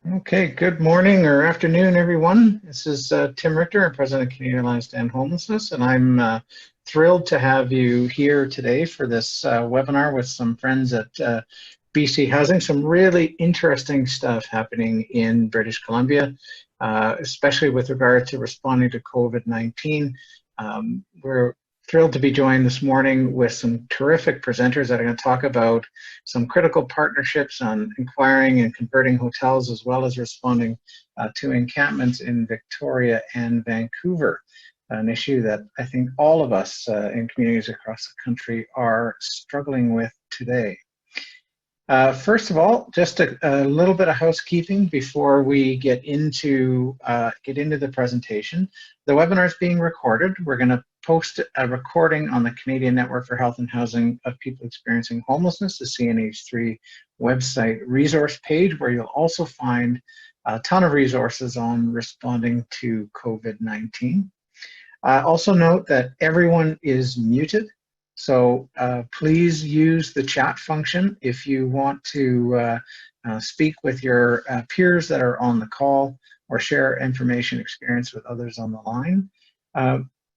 Okay, good morning or afternoon, everyone. This is Tim Richter, I'm President of Canadian Alliance to End Homelessness, and I'm thrilled to have you here today for this webinar with some friends at BC Housing. Some really interesting stuff happening in British Columbia, especially with regard to responding to COVID-19. We're thrilled to be joined this morning with some terrific presenters that are going to talk about some critical partnerships on acquiring and converting hotels, as well as responding to encampments in Victoria and Vancouver, an issue that I think all of us in communities across the country are struggling with today. First of all, just a little bit of housekeeping before we get into the presentation. The webinar is being recorded. We're going to post a recording on the Canadian Network for Health and Housing of People Experiencing Homelessness, the CNH3 website resource page, where you'll also find a ton of resources on responding to COVID-19. Also note that everyone is muted. So please use the chat function if you want to speak with your peers that are on the call or share information experience with others on the line.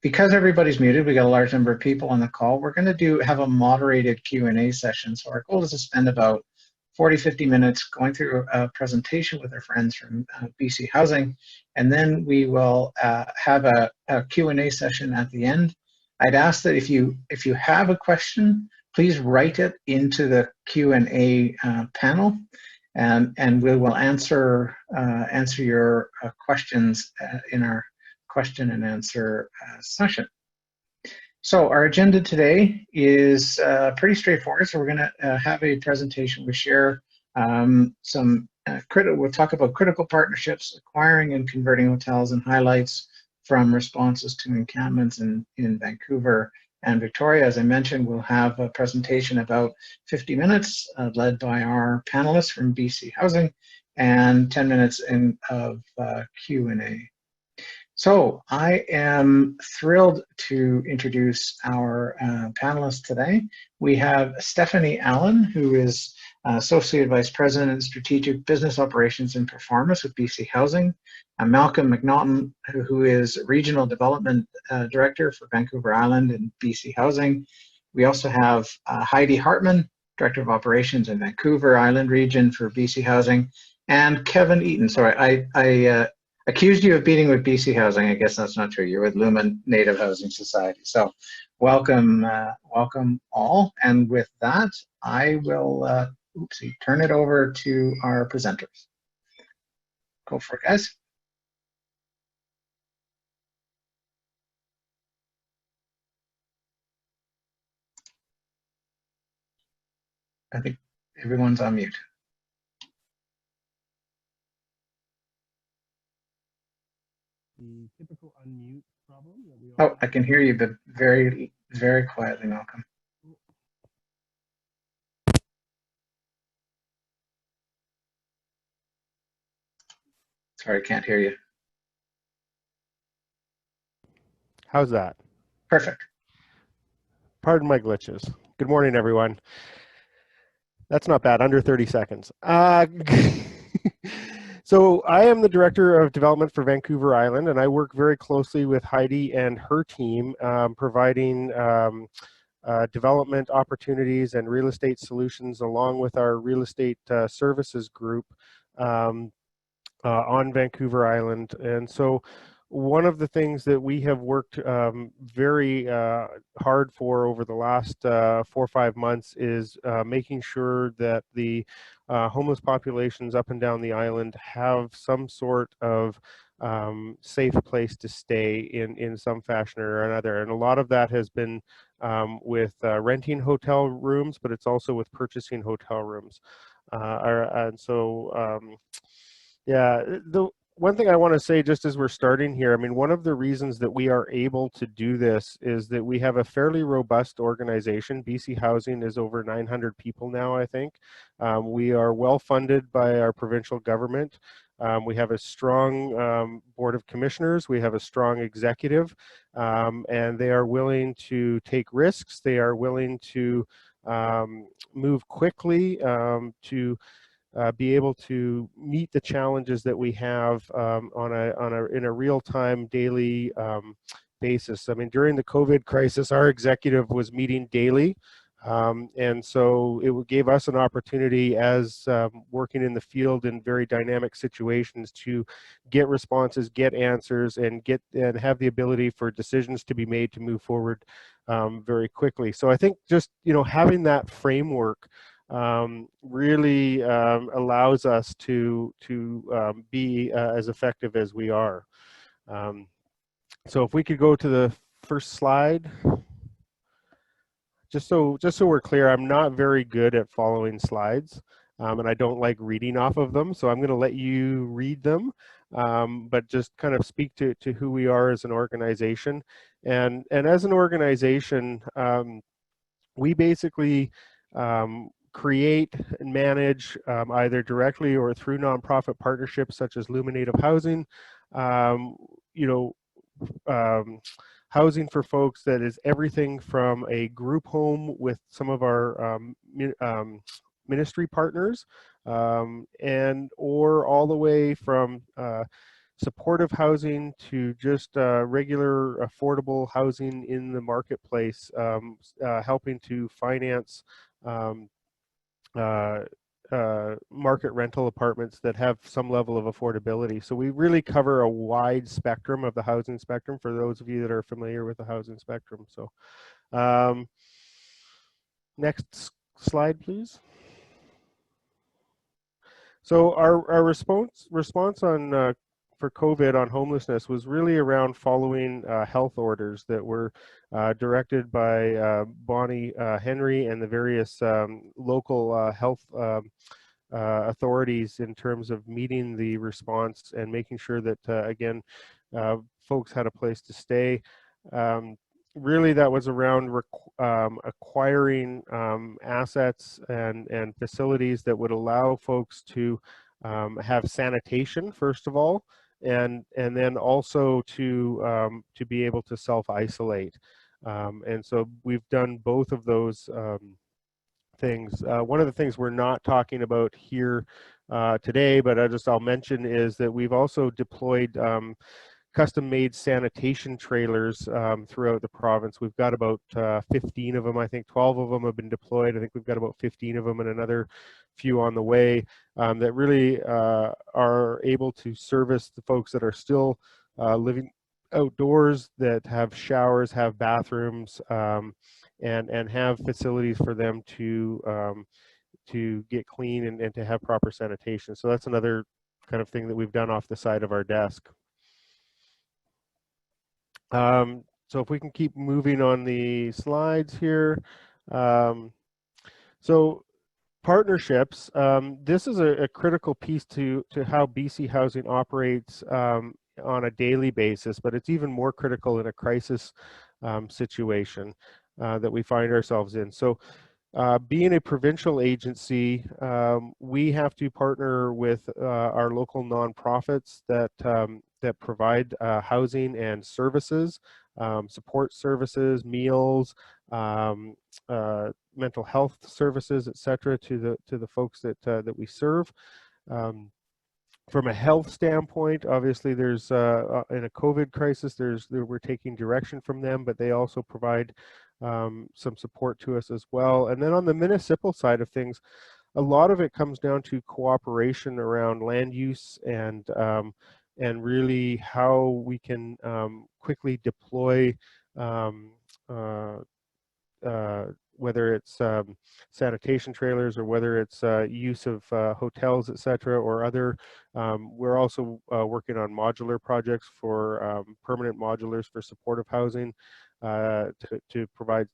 Because everybody's muted, we got a large number of people on the call, we're going to have a moderated Q&A session. So our goal is to spend about 40-50 minutes going through a presentation with our friends from BC Housing, and then we will have a Q&A session at the end. I'd ask that if you have a question, please write it into the Q&A panel, and we will answer your questions in our question and answer session. So our agenda today is pretty straightforward. So we're going to have a presentation. We share we'll talk about critical partnerships, acquiring and converting hotels, and highlights from responses to encampments in Vancouver and Victoria. As I mentioned, we'll have a presentation about 50 minutes led by our panelists from BC Housing, and 10 minutes of Q&A. So I am thrilled to introduce our panelists today. We have Stephanie Allen, who is Associate Vice President of Strategic Business Operations and Performance with BC Housing. Malcolm McNaughton, who is Regional Development Director for Vancouver Island and BC Housing. We also have Heidi Hartman, Director of Operations in Vancouver Island region for BC Housing, and Kevin Eaton. Sorry, I accused you of being with BC Housing. I guess that's not true. You're with Lumen Native Housing Society. So welcome, welcome all. And with that, I will turn it over to our presenters. Go for it, guys. I think everyone's on mute. The typical unmute problem that we all I can hear you, but very, very quietly, Malcolm. Sorry, I can't hear you. How's that? Perfect. Pardon my glitches. Good morning, everyone. That's not bad, under 30 seconds. So I am the Director of Development for Vancouver Island, and I work very closely with Heidi and her team, providing development opportunities and real estate solutions, along with our real estate services group on Vancouver Island. And so one of the things that we have worked very hard for over the last 4 or 5 months is making sure that the homeless populations up and down the island have some sort of safe place to stay in some fashion or another. And a lot of that has been with renting hotel rooms, but it's also with purchasing hotel rooms. And so, yeah, the one thing I want to say just as we're starting here, I mean, one of the reasons that we are able to do this is that we have a fairly robust organization. BC Housing is over 900 people now, I think. We are well funded by our provincial government. We have a strong board of commissioners. We have a strong executive, and they are willing to take risks. They are willing to move quickly to be able to meet the challenges that we have in a real-time daily basis. I mean, during the COVID crisis, our executive was meeting daily, and so it gave us an opportunity as working in the field in very dynamic situations to get responses, get answers, and have the ability for decisions to be made to move forward very quickly. So I think just having that framework really allows us to be as effective as we are. So if we could go to the first slide. Just so we're clear, I'm not very good at following slides, and I don't like reading off of them, so I'm going to let you read them, but just kind of speak to who we are as an organization. And as an organization, we basically create and manage either directly or through nonprofit partnerships such as Luminative Housing, housing for folks that is everything from a group home with some of our ministry partners, or all the way from supportive housing to just regular affordable housing in the marketplace, helping to finance market rental apartments that have some level of affordability. So we really cover a wide spectrum of the housing spectrum for those of you that are familiar with the housing spectrum. So next slide, please. So our response on for COVID on homelessness was really around following health orders that were directed by Bonnie Henry and the various local health authorities in terms of meeting the response and making sure that, again, folks had a place to stay. Really, that was around acquiring assets and facilities that would allow folks to have sanitation, first of all, and then also to be able to self-isolate. And so we've done both of those things. One of the things we're not talking about here today, but I'll mention, is that we've also deployed custom-made sanitation trailers throughout the province. We've got about 15 of them. I think 12 of them have been deployed. I think we've got about 15 of them and another few on the way that really are able to service the folks that are still living outdoors, that have showers, have bathrooms, and have facilities for them to get clean and to have proper sanitation. So that's another kind of thing that we've done off the side of our desk. So if we can keep moving on the slides here. So partnerships, this is a critical piece to how BC Housing operates on a daily basis, but it's even more critical in a crisis situation that we find ourselves in. So being a provincial agency, we have to partner with our local nonprofits that provide housing and services, support services, meals, mental health services, etc., to the folks that we serve. From a health standpoint, obviously, there's in a COVID crisis, we're taking direction from them, but they also provide some support to us as well. And then on the municipal side of things, a lot of it comes down to cooperation around land use and really how we can quickly deploy whether it's sanitation trailers or whether it's use of hotels, etc., or other. We're also working on modular projects for permanent modulars for supportive housing to provide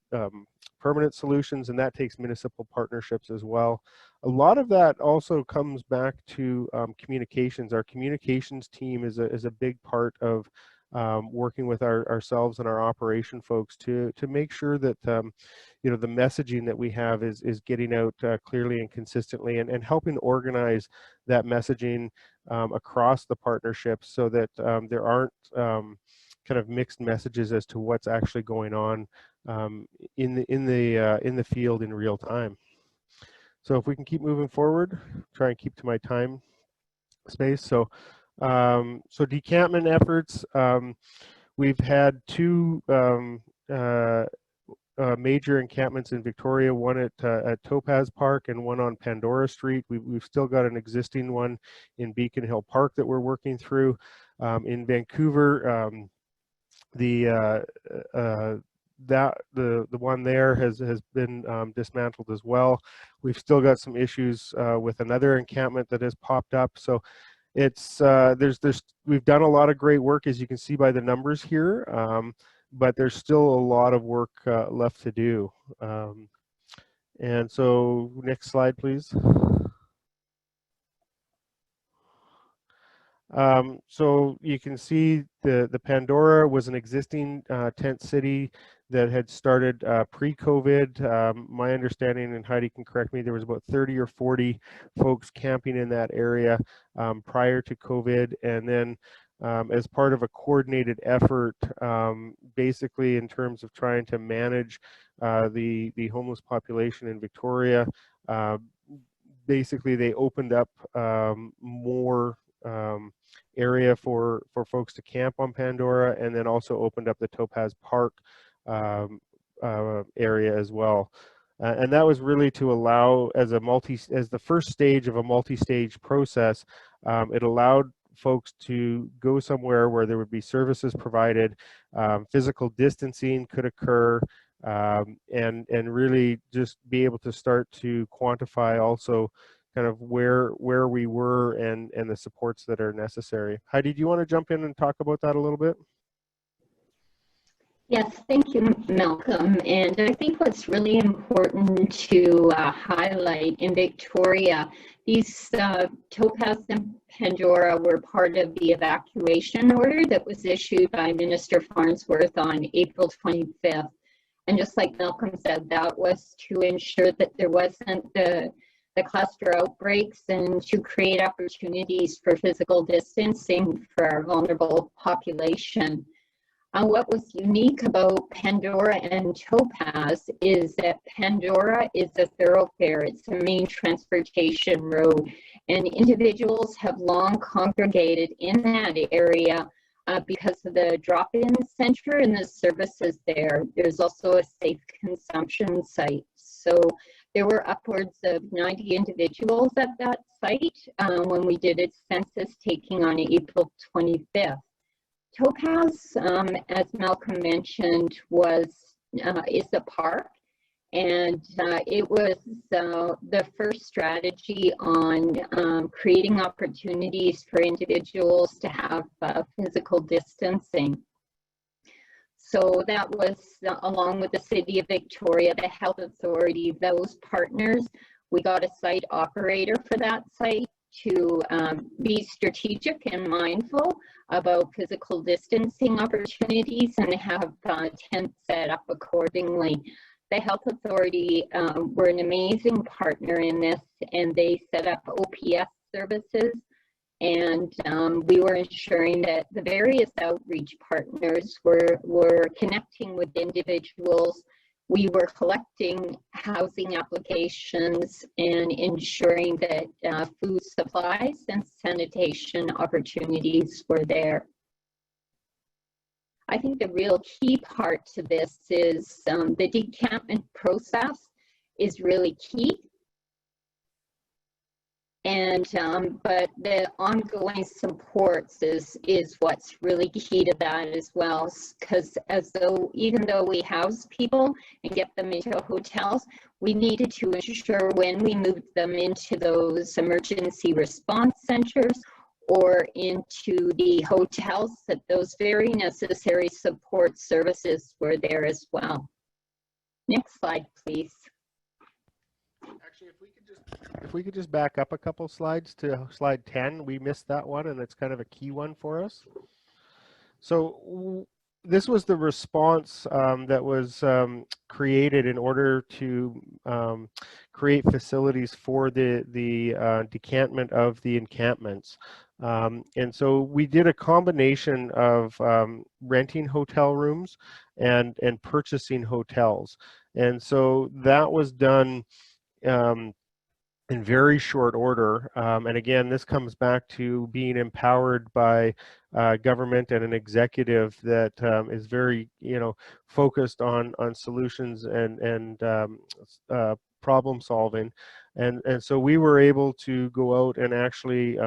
permanent solutions, and that takes municipal partnerships as well. A lot of that also comes back to communications. Our communications team is a big part of working with ourselves and our operation folks to make sure that the messaging that we have is getting out clearly and consistently, and helping organize that messaging across the partnerships so that there aren't kind of mixed messages as to what's actually going on in the field in real time. So if we can keep moving forward, try and keep to my time space. So Decantment Efforts, we've had two major encampments in Victoria, one at Topaz Park and one on Pandora Street. We've still got an existing one in Beacon Hill Park that we're working through. In Vancouver, the one there has been dismantled as well. We've still got some issues with another encampment that has popped up. So it's we've done a lot of great work, as you can see by the numbers here, but there's still a lot of work left to do. And so next slide, please. So you can see the Pandora was an existing tent city that had started pre-COVID. My understanding, and Heidi can correct me, there was about 30 or 40 folks camping in that area prior to COVID. And then as part of a coordinated effort, basically in terms of trying to manage the homeless population in Victoria, basically they opened up more area for folks to camp on Pandora, and then also opened up the Topaz Park area as well. And that was really to allow, as the first stage of a multi-stage process, it allowed folks to go somewhere where there would be services provided, physical distancing could occur, and really just be able to start to quantify also kind of where we were and the supports that are necessary. Heidi, do you want to jump in and talk about that a little bit? Yes, thank you, Malcolm. And I think what's really important to highlight in Victoria, these Topaz and Pandora were part of the evacuation order that was issued by Minister Farnsworth on April 25th. And just like Malcolm said, that was to ensure that there wasn't the cluster outbreaks and to create opportunities for physical distancing for our vulnerable population. What was unique about Pandora and Topaz is that Pandora is a thoroughfare. It's a main transportation road, and individuals have long congregated in that area because of the drop-in center and the services there. There's also a safe consumption site. So there were upwards of 90 individuals at that site when we did its census taking on April 25th. Topaz, as Malcolm mentioned, is a park, and it was the first strategy on creating opportunities for individuals to have physical distancing. So that was, along with the City of Victoria, the Health Authority, those partners. We got a site operator for that site to be strategic and mindful about physical distancing opportunities and have tents set up accordingly. The Health Authority were an amazing partner in this, and they set up OPS services, and we were ensuring that the various outreach partners were connecting with individuals. We were collecting housing applications and ensuring that food supplies and sanitation opportunities were there. I think the real key part to this is the decampment process is really key. And but the ongoing supports is what's really key to that as well, because even though we house people and get them into hotels, we needed to ensure when we moved them into those emergency response centers or into the hotels that those very necessary support services were there as well. Next slide, please. Actually, if we could just back up a couple slides to slide 10, we missed that one, and it's kind of a key one for us. So this was the response that was created in order to create facilities for the decantment of the encampments. And so we did a combination of renting hotel rooms and purchasing hotels. And so that was done in very short order. And again, this comes back to being empowered by government and an executive that is very, focused on solutions and problem solving. And so we were able to go out and actually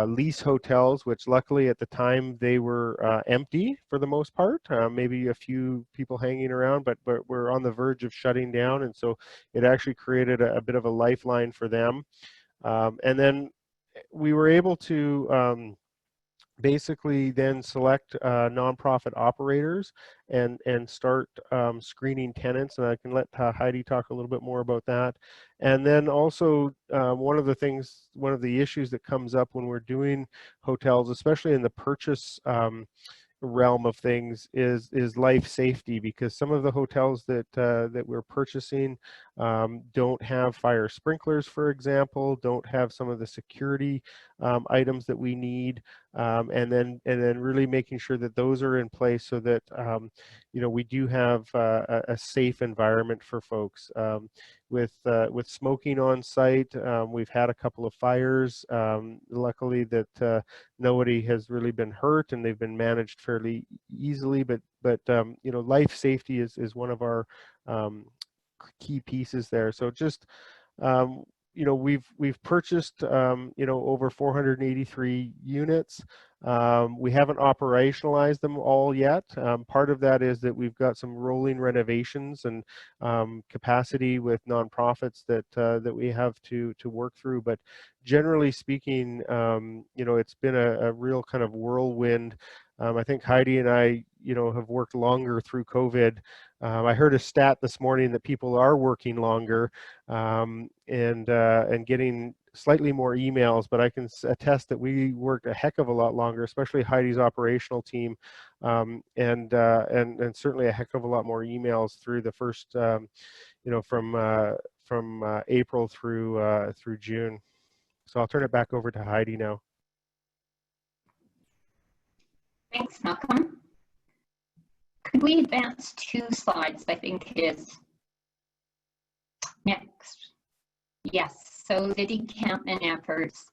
lease hotels, which luckily at the time they were empty for the most part, maybe a few people hanging around, but we're on the verge of shutting down. And so it actually created a bit of a lifeline for them. And then we were able to basically then select nonprofit operators and start screening tenants, and I can let Heidi talk a little bit more about that. And then also one of the issues that comes up when we're doing hotels, especially in the purchase realm of things, is life safety, because some of the hotels that we're purchasing don't have fire sprinklers, for example, don't have some of the security items that we need, and then really making sure that those are in place so that we do have a safe environment for folks. With smoking on site, we've had a couple of fires. Luckily, that nobody has really been hurt, and they've been managed fairly easily. But life safety is one of our key pieces there. So just we've purchased over 483 units. We haven't operationalized them all yet. Part of that is that we've got some rolling renovations and capacity with nonprofits that we have to work through. But generally speaking, it's been a real kind of whirlwind. I think Heidi and I, have worked longer through COVID. I heard a stat this morning that people are working longer and getting slightly more emails, but I can attest that we worked a heck of a lot longer, especially Heidi's operational team, and certainly a heck of a lot more emails through the first, from April through June. So I'll turn it back over to Heidi now. Thanks, Malcolm. Could we advance 2 slides? I think it is. Next. Yes, so the decampment efforts.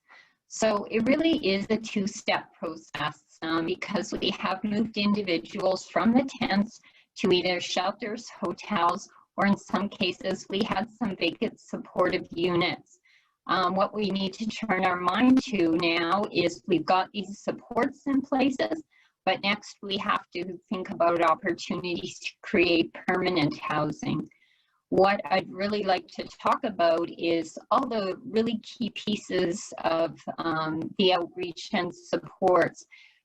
So it really is a 2-step process because we have moved individuals from the tents to either shelters, hotels, or in some cases we had some vacant supportive units. What we need to turn our mind to now is we've got these supports in places, but next we have to think about opportunities to create permanent housing. What I'd really like to talk about is all the really key pieces of the outreach and supports.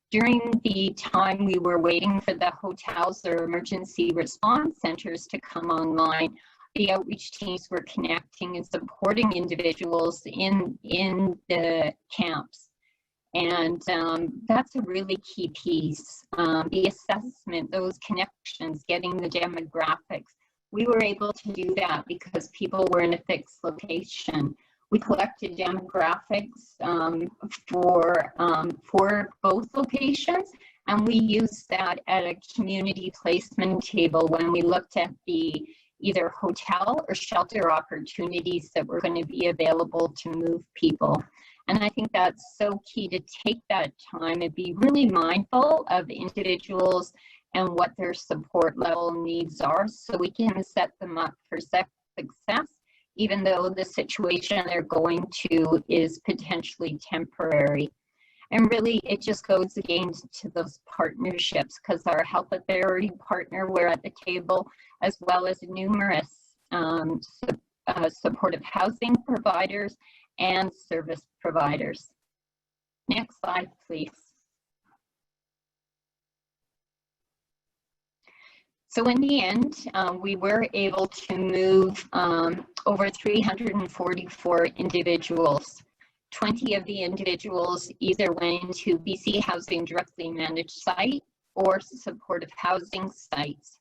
During the time we were waiting for the hotels or emergency response centers to come online, the outreach teams were connecting and supporting individuals in the camps. And that's a really key piece. The assessment, those connections, getting the demographics. We were able to do that because people were in a fixed location. We collected demographics for both locations, and we used that at a community placement table when we looked at the either hotel or shelter opportunities that were going to be available to move people. And I think that's so key to take that time and be really mindful of individuals and what their support level needs are so we can set them up for success, even though the situation they're going to is potentially temporary. And really, it just goes again to those partnerships, because our health authority partner, we're at the table, as well as numerous supportive housing providers and service providers. Next slide, please. So in the end, we were able to move over 344 individuals. 20 of the individuals either went into BC Housing directly managed site or supportive housing sites.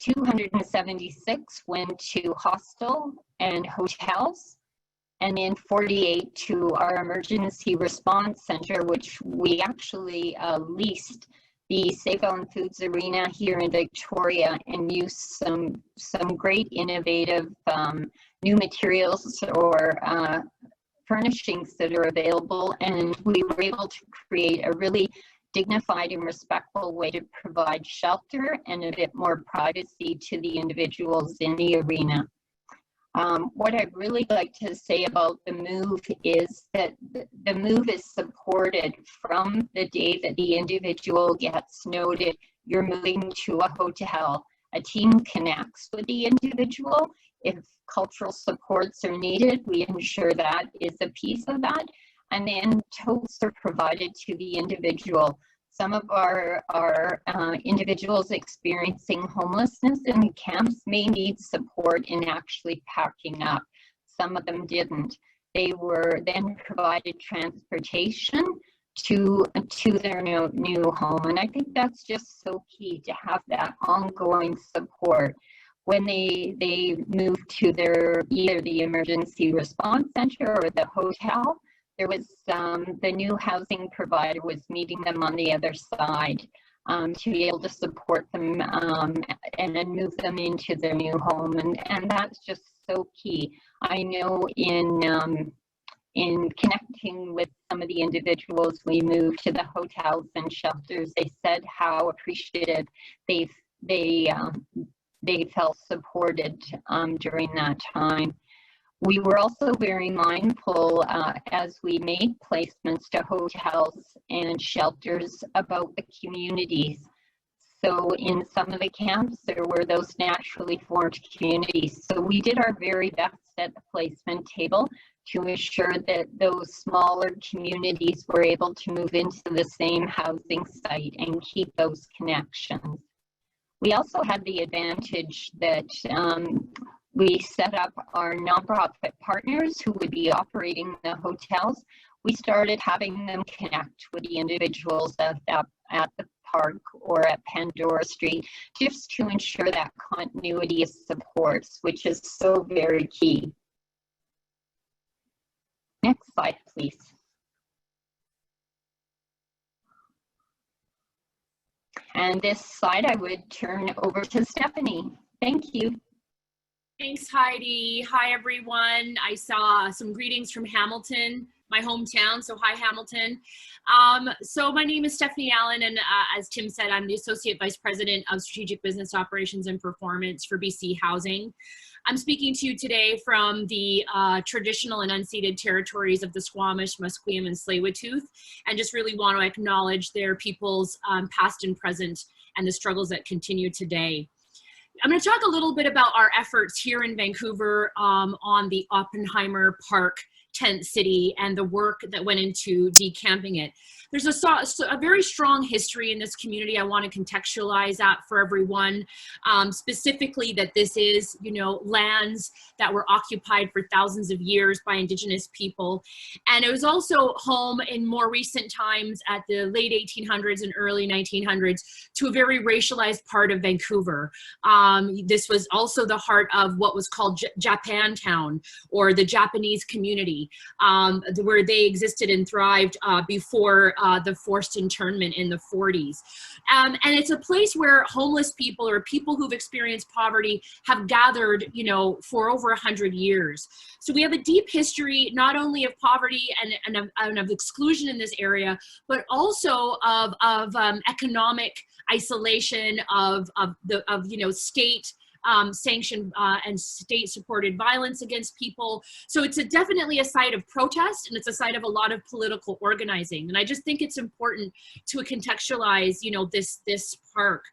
276 went to hostel and hotels, and then 48 to our emergency response center, which we actually leased the Safe Island Foods Arena here in Victoria and use some great innovative new materials or furnishings that are available, and we were able to create a really dignified and respectful way to provide shelter and a bit more privacy to the individuals in the arena. What I'd really like to say about the move is that the move is supported from the day that the individual gets noted, you're moving to a hotel. A team connects with the individual. If cultural supports are needed, we ensure that is a piece of that. And then totes are provided to the individual. Some of our individuals experiencing homelessness in the camps may need support in actually packing up. Some of them didn't. They were then provided transportation to their new home. And I think that's just so key to have that ongoing support. When they move to either the emergency response center or the hotel, there was the new housing provider was meeting them on the other side to be able to support them and then move them into their new home, and that's just so key. I know in connecting with some of the individuals we moved to the hotels and shelters, they said how appreciative they felt supported during that time. We were also very mindful as we made placements to hotels and shelters about the communities. So in some of the camps, there were those naturally formed communities. So we did our very best at the placement table to ensure that those smaller communities were able to move into the same housing site and keep those connections. We also had the advantage that we set up our nonprofit partners who would be operating the hotels. We started having them connect with the individuals at the park or at Pandora Street, just to ensure that continuity of supports, which is so very key. Next slide, please. And this slide I would turn over to Stephanie. Thank you. Thanks, Heidi. Hi, everyone. I saw some greetings from Hamilton, my hometown. So hi, Hamilton. So my name is Stephanie Allen, and as Tim said, I'm the Associate Vice President of Strategic Business Operations and Performance for BC Housing. I'm speaking to you today from the traditional and unceded territories of the Squamish, Musqueam, and Tsleil-Waututh, and just really want to acknowledge their peoples past and present and the struggles that continue today. I'm going to talk a little bit about our efforts here in Vancouver on the Oppenheimer Park tent city and the work that went into decamping it. There's a very strong history in this community. I want to contextualize that for everyone, specifically that this is, lands that were occupied for thousands of years by Indigenous people. And it was also home in more recent times at the late 1800s and early 1900s to a very racialized part of Vancouver. This was also the heart of what was called Japantown, or the Japanese community, where they existed and thrived before the forced internment in the 40s. And it's a place where homeless people or people who've experienced poverty have gathered, for over 100 years. So we have a deep history, not only of poverty and of exclusion in this area, but also of economic isolation, of state sanctioned and state-supported violence against people. So it's definitely a site of protest, and it's a site of a lot of political organizing. And I just think it's important to contextualize, this park.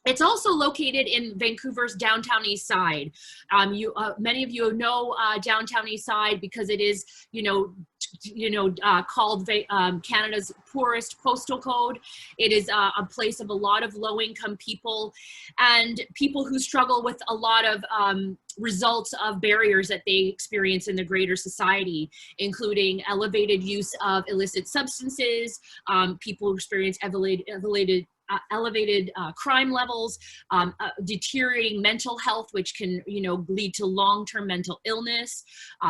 It's also located in Vancouver's downtown east side. Many of you know downtown east side because it is, called Canada's poorest postal code. It is a place of a lot of low-income people and people who struggle with a lot of results of barriers that they experience in the greater society, including elevated use of illicit substances, people who experience elevated crime levels, deteriorating mental health, which can lead to long-term mental illness,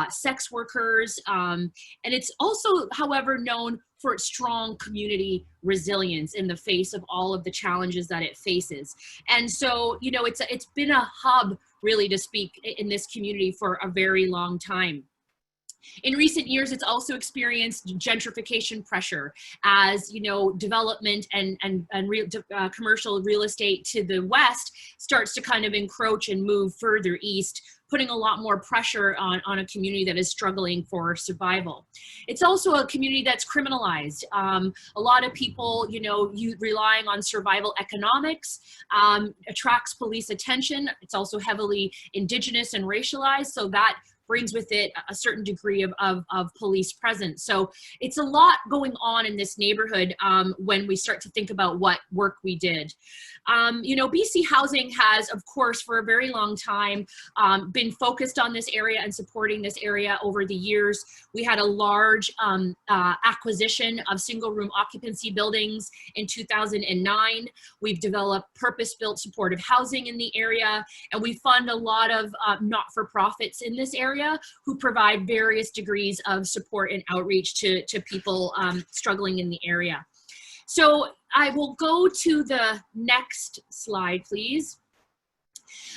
sex workers, and it's also, however, known for its strong community resilience in the face of all of the challenges that it faces. And so, you know, it's been a hub, really, to speak, in this community for a very long time. In recent years, it's also experienced gentrification pressure as, you know, development and commercial real estate to the west starts to kind of encroach and move further east, putting a lot more pressure on a community that is struggling for survival. It's also a community that's criminalized. A lot of people, you know, relying on survival economics, attracts police attention. It's also heavily Indigenous and racialized, so that brings with it a certain degree of police presence. So it's a lot going on in this neighborhood when we start to think about what work we did. You know, BC Housing has, of course, for a very long time been focused on this area and supporting this area over the years. We had a large acquisition of single room occupancy buildings in 2009. We've developed purpose-built supportive housing in the area, and we fund a lot of not-for-profits in this area who provide various degrees of support and outreach to people struggling in the area. So I will go to the next slide, please.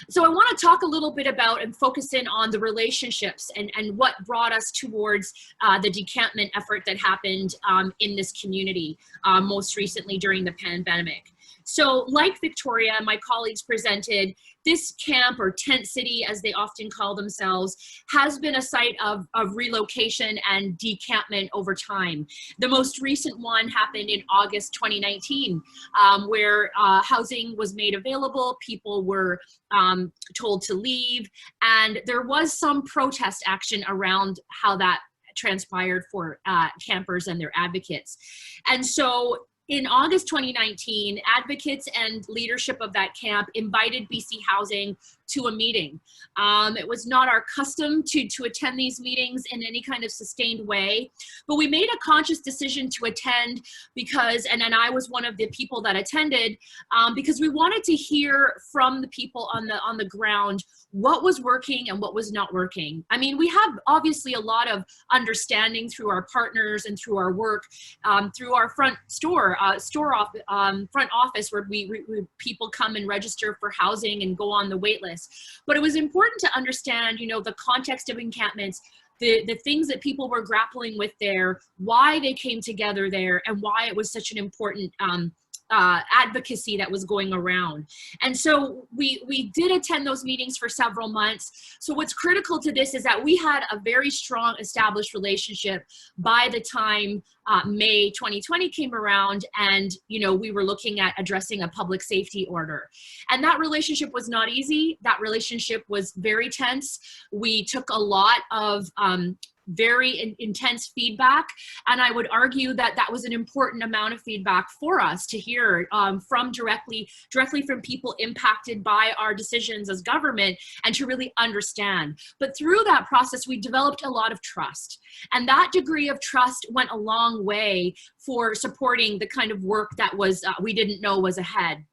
So I want to talk a little bit about and focus in on the relationships and what brought us towards the Decantment effort that happened in this community most recently during the pandemic. So like Victoria, my colleagues presented, this camp, or tent city as they often call themselves, has been a site of relocation and decampment over time. The most recent one happened in August 2019, where housing was made available, people were told to leave, and there was some protest action around how that transpired for campers and their advocates. And so in August 2019, advocates and leadership of that camp invited BC Housing to a meeting. It was not our custom to attend these meetings in any kind of sustained way, but we made a conscious decision to attend because, and I was one of the people that attended, because we wanted to hear from the people on the ground what was working and what was not working. I mean, we have obviously a lot of understanding through our partners and through our work, through our front office where people come and register for housing and go on the wait list. But it was important to understand, you know, the context of encampments, the things that people were grappling with there, why they came together there, and why it was such an important advocacy that was going around. And so we did attend those meetings for several months. So what's critical to this is that we had a very strong established relationship by the time May 2020 came around, and you know, we were looking at addressing a public safety order. And that relationship was not easy. That relationship was very tense. We took a lot of very intense feedback, and I would argue that that was an important amount of feedback for us to hear from directly from people impacted by our decisions as government, and to really understand. But through that process, we developed a lot of trust, and that degree of trust went a long way for supporting the kind of work that was we didn't know was ahead.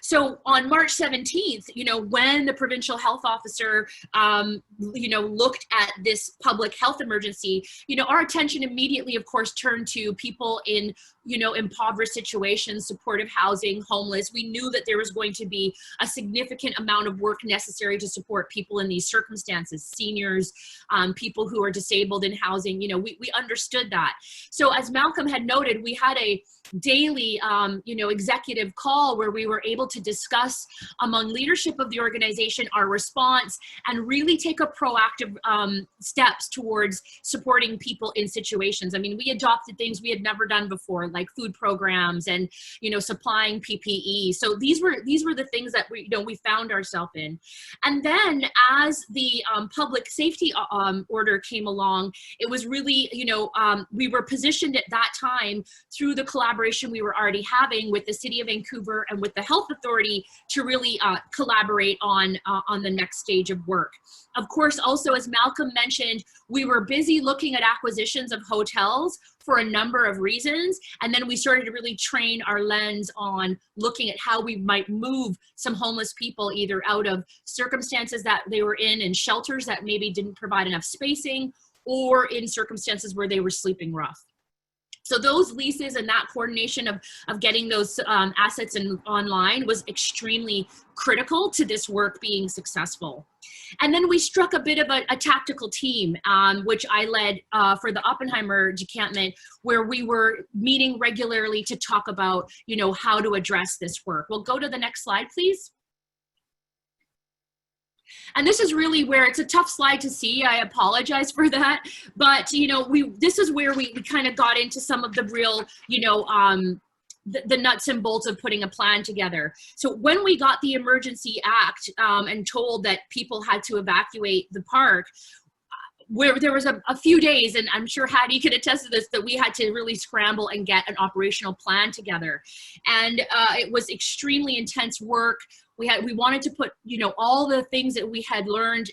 So on March 17th, you know, when the provincial health officer, you know, looked at this public health emergency, you know, our attention immediately, of course, turned to people in, you know, impoverished situations, supportive housing, homeless. We knew that there was going to be a significant amount of work necessary to support people in these circumstances, seniors, people who are disabled in housing. You know, we understood that. So as Malcolm had noted, we had a daily, you know, executive call where we were able to discuss among leadership of the organization our response and really take a proactive steps towards supporting people in situations. I mean, we adopted things we had never done before, like food programs and, you know, supplying PPE. So these were the things that we, you know, we found ourselves in. And then as the public safety order came along, it was really, you know, we were positioned at that time through the collaboration we were already having with the City of Vancouver and with the Health Authority to really collaborate on the next stage of work. Of course, also, as Malcolm mentioned, we were busy looking at acquisitions of hotels for a number of reasons, and then we started to really train our lens on looking at how we might move some homeless people either out of circumstances that they were in shelters that maybe didn't provide enough spacing, or in circumstances where they were sleeping rough. So those leases and that coordination of getting those assets online was extremely critical to this work being successful. And then we struck a bit of a tactical team, which I led for the Oppenheimer decampment, where we were meeting regularly to talk about, you know, how to address this work. We'll go to the next slide, please. And this is really where it's a tough slide to see. I apologize for that. But, you know, this is where we kind of got into some of the real, you know, the nuts and bolts of putting a plan together. So when we got the Emergency Act and told that people had to evacuate the park, where there was a few days, and I'm sure Hattie could attest to this, that we had to really scramble and get an operational plan together. And it was extremely intense work. We wanted to put, you know, all the things that we had learned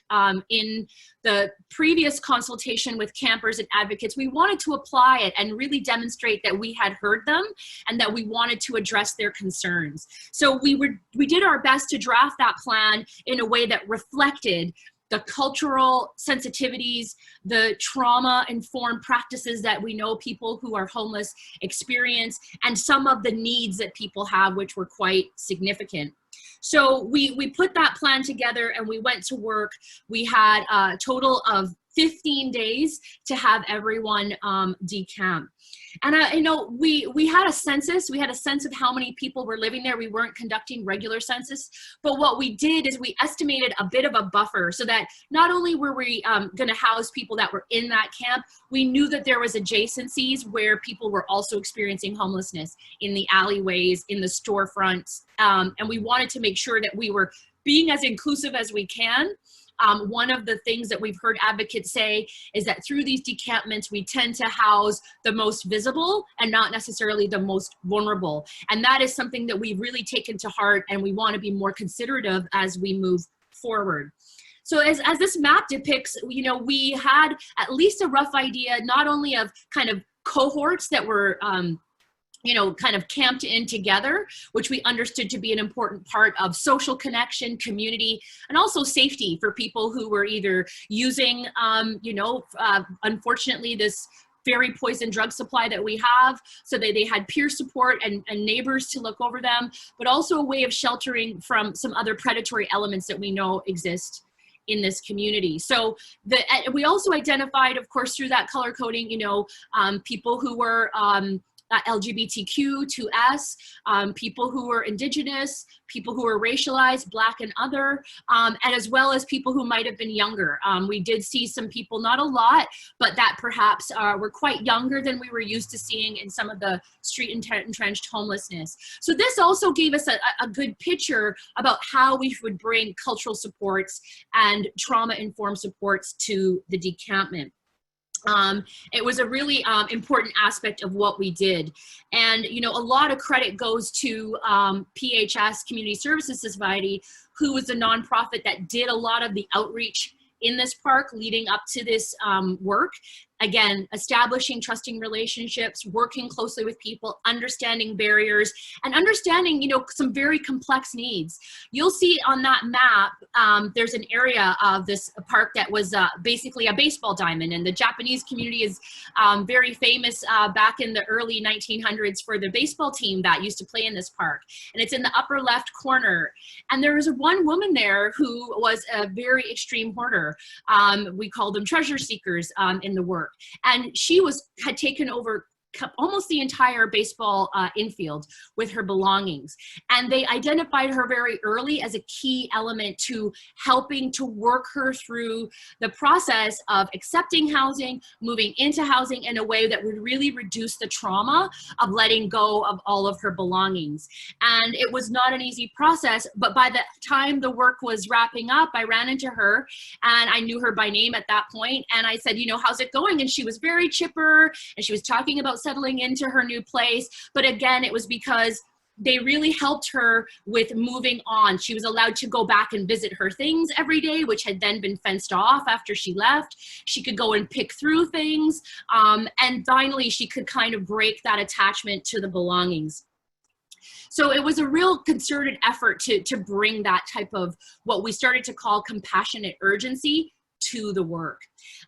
in the previous consultation with campers and advocates. We wanted to apply it and really demonstrate that we had heard them and that we wanted to address their concerns. So we did our best to draft that plan in a way that reflected the cultural sensitivities, the trauma-informed practices that we know people who are homeless experience, and some of the needs that people have, which were quite significant. So we put that plan together and we went to work. We had a total of 15 days to have everyone decamp. And you know, we had a census. We had a sense of how many people were living there. We weren't conducting regular census, but what we did is we estimated a bit of a buffer so that not only were we going to house people that were in that camp, we knew that there was adjacencies where people were also experiencing homelessness, in the alleyways, in the storefronts, and we wanted to make sure that we were being as inclusive as we can. One of the things that we've heard advocates say is that through these decampments, we tend to house the most visible and not necessarily the most vulnerable. And that is something that we've really taken to heart, and we want to be more considerate of as we move forward. So as this map depicts, you know, we had at least a rough idea, not only of kind of cohorts that were you know, kind of camped in together, which we understood to be an important part of social connection, community, and also safety for people who were either using, you know, unfortunately, this very poison drug supply that we have, so they had peer support and neighbors to look over them, but also a way of sheltering from some other predatory elements that we know exist in this community. So we also identified, of course, through that color coding, you know, people who were LGBTQ2S, people who were Indigenous, people who were racialized, Black and other, and as well as people who might have been younger. We did see some people, not a lot, but that perhaps were quite younger than we were used to seeing in some of the street entrenched homelessness. So this also gave us a good picture about how we would bring cultural supports and trauma-informed supports to the decampment. It was a really important aspect of what we did. And, you know, a lot of credit goes to PHS, Community Services Society, who was a nonprofit that did a lot of the outreach in this park leading up to this work. Again, establishing trusting relationships, working closely with people, understanding barriers, and understanding, you know, some very complex needs. You'll see on that map, there's an area of this park that was basically a baseball diamond, and the Japanese community is very famous back in the early 1900s for the baseball team that used to play in this park. And it's in the upper left corner. And there was one woman there who was a very extreme hoarder. We call them treasure seekers in the work. And she had taken over almost the entire baseball infield with her belongings. And they identified her very early as a key element to helping to work her through the process of accepting housing, moving into housing in a way that would really reduce the trauma of letting go of all of her belongings. And it was not an easy process, but by the time the work was wrapping up, I ran into her and I knew her by name at that point. And I said, you know, how's it going? And she was very chipper and she was talking about settling into her new place. But again, it was because they really helped her with moving on. She was allowed to go back and visit her things every day, which had then been fenced off after she left. She could go and pick through things. And finally, she could kind of break that attachment to the belongings. So it was a real concerted effort to bring that type of what we started to call compassionate urgency to the work.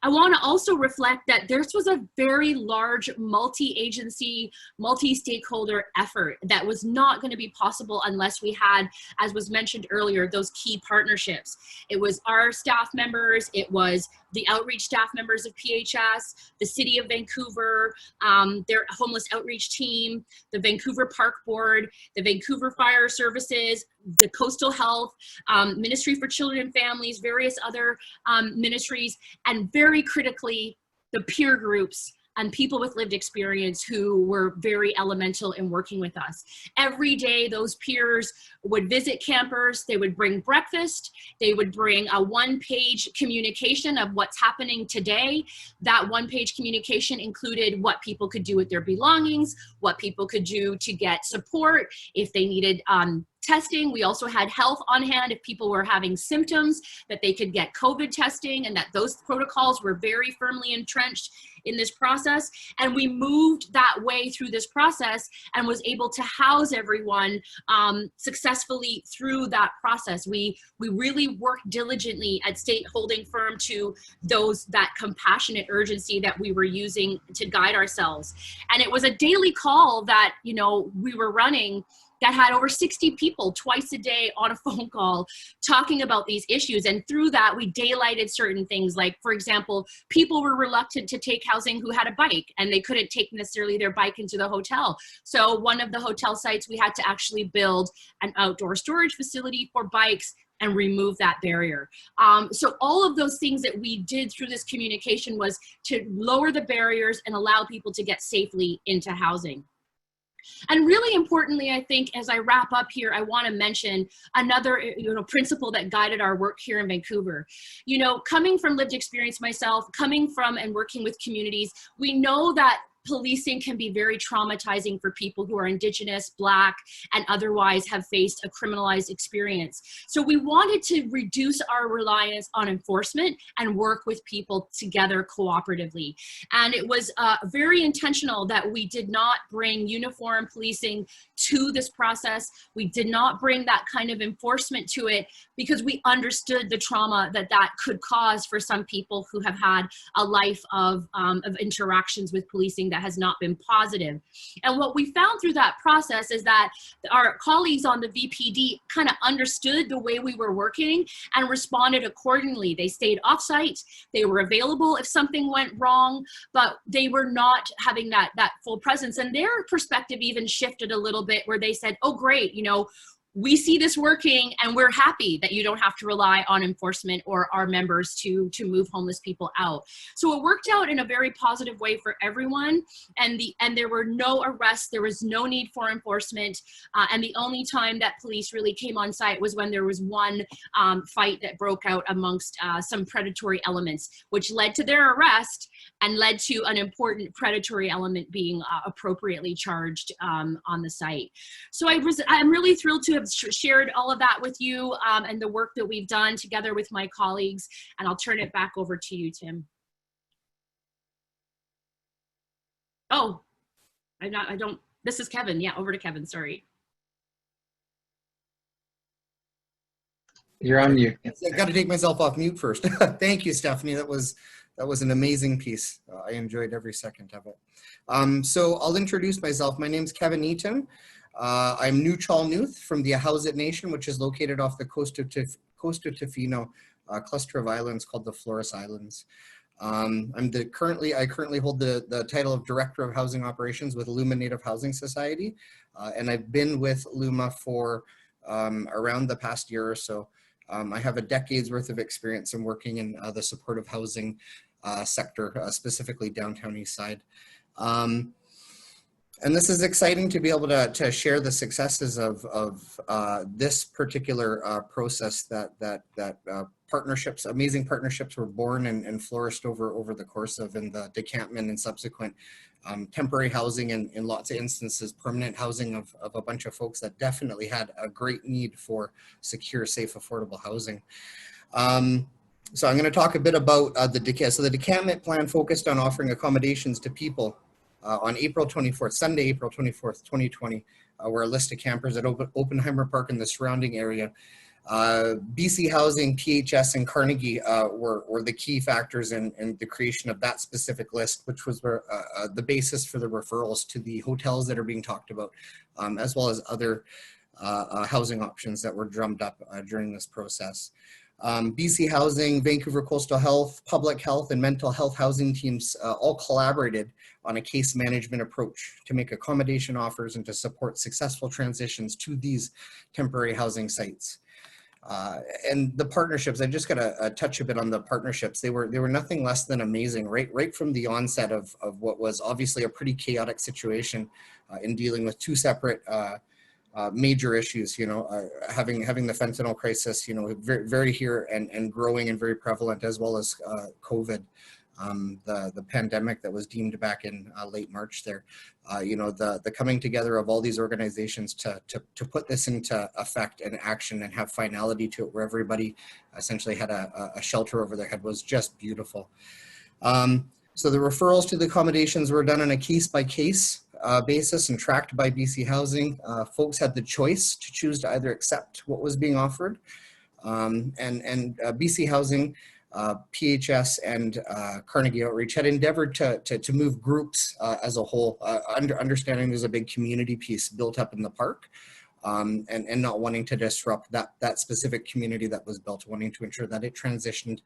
I want to also reflect that this was a very large multi-agency, multi-stakeholder effort that was not going to be possible unless we had, as was mentioned earlier, those key partnerships. It was our staff members, it was the outreach staff members of PHS, the City of Vancouver, their homeless outreach team, the Vancouver Park Board, the Vancouver Fire Services, the Coastal Health, Ministry for Children and Families, various other ministries, and very critically, the peer groups and people with lived experience who were very elemental in working with us. Every day, those peers would visit campers, they would bring breakfast, they would bring a one-page communication of what's happening today. That one-page communication included what people could do with their belongings, what people could do to get support, if they needed testing. We also had health on hand if people were having symptoms, that they could get COVID testing, and that those protocols were very firmly entrenched in this process. And we moved that way through this process and was able to house everyone successfully through that process. We really worked diligently at state holding firm to that compassionate urgency that we were using to guide ourselves. And it was a daily call that, you know, we were running that had over 60 people twice a day on a phone call talking about these issues. And through that, we daylighted certain things. Like, for example, people were reluctant to take housing who had a bike, and they couldn't take necessarily their bike into the hotel. So one of the hotel sites, we had to actually build an outdoor storage facility for bikes and remove that barrier. So all of those things that we did through this communication was to lower the barriers and allow people to get safely into housing. And really importantly, I think, as I wrap up here, I want to mention another, principle that guided our work here in Vancouver. You know, coming from lived experience myself, coming from and working with communities, we know that policing can be very traumatizing for people who are Indigenous, Black, and otherwise have faced a criminalized experience. So we wanted to reduce our reliance on enforcement and work with people together cooperatively. And it was very intentional that we did not bring uniform policing to this process. We did not bring that kind of enforcement to it because we understood the trauma that that could cause for some people who have had a life of interactions with policing that has not been positive. And what we found through that process is that our colleagues on the VPD kind of understood the way we were working and responded accordingly. They stayed off-site, they were available if something went wrong, but they were not having that full presence. And their perspective even shifted a little bit, where they said, oh great, we see this working and we're happy that you don't have to rely on enforcement or our members to move homeless people out. So it worked out in a very positive way for everyone, and there were no arrests, there was no need for enforcement, and the only time that police really came on site was when there was one fight that broke out amongst some predatory elements, which led to their arrest and led to an important predatory element being appropriately charged on the site. So I'm really thrilled to have shared all of that with you and the work that we've done together with my colleagues, and I'll turn it back over to you, Tim. Oh, this is Kevin. Yeah, over to Kevin, sorry. You're on mute. I got to take myself off mute first. Thank you, Stephanie. That was an amazing piece. I enjoyed every second of it. So I'll introduce myself. My name's Kevin Eaton. I'm Nuchal Nuth from the Ahousaht Nation, which is located off the coast of Tofino, cluster of islands called the Flores Islands. I currently hold the title of Director of Housing Operations with Luma Native Housing Society, and I've been with Luma for around the past year or so. I have a decade's worth of experience in working in the supportive housing sector, specifically downtown East Side. And this is exciting to be able to share the successes of this particular process that partnerships, amazing partnerships were born and flourished over the course of in the Decantment and subsequent temporary housing and in lots of instances permanent housing of a bunch of folks that definitely had a great need for secure, safe, affordable housing. So I'm going to talk a bit about the Decantment plan focused on offering accommodations to people on April 24th, Sunday, April 24th, 2020, where a list of campers at Oppenheimer Park and the surrounding area BC Housing, PHS, and Carnegie were the key factors in the creation of that specific list, which was the basis for the referrals to the hotels that are being talked about, as well as other housing options that were drummed up during this process. BC Housing, Vancouver Coastal Health, Public Health, and Mental Health housing teams all collaborated on a case management approach to make accommodation offers and to support successful transitions to these temporary housing sites. And the partnerships, I just got to touch a bit on the partnerships. They were nothing less than amazing, right from the onset of what was obviously a pretty chaotic situation in dealing with two separate major issues, you know, having the fentanyl crisis, you know, very here and growing and very prevalent, as well as COVID, the pandemic that was deemed back in late March there. You know, the coming together of all these organizations to put this into effect and action and have finality to it, where everybody essentially had a shelter over their head, was just beautiful. So the referrals to the accommodations were done on a case-by-case basis and tracked by BC Housing. Folks had the choice to choose to either accept what was being offered, and BC Housing, PHS, and Carnegie Outreach had endeavored to move groups as a whole, understanding there's a big community piece built up in the park, and not wanting to disrupt that specific community that was built, wanting to ensure that it transitioned